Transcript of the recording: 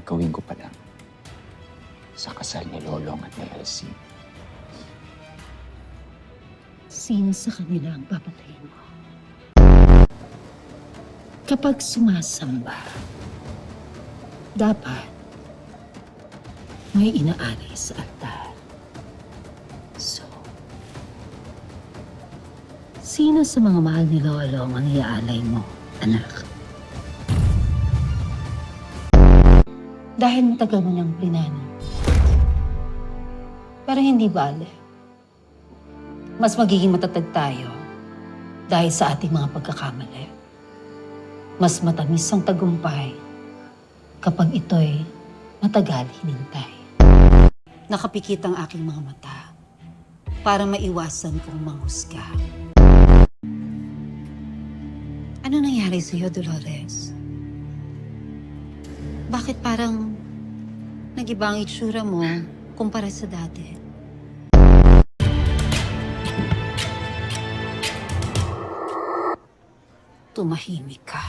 gagawin ko pa lang sa kasal ni Lolong at ni Elsie. Sino sa kanila ang papatayin mo? Kapag sumasamba, dapat may inaalay sa altar. So, sino sa mga mahal ni Lolong ang iaalay mo, anak? Dahil matagal mo niyang plinano. Pero hindi bale. Mas magiging matatag tayo dahil sa ating mga pagkakamali. Mas matamis ang tagumpay kapag ito'y matagal hinintay. Nakapikit ang aking mga mata para maiwasan kong manghusga. Ano nangyari sa'yo, Dolores? Bakit parang nag-iba ang itsura mo kumpara sa dati? Tumahimik ka.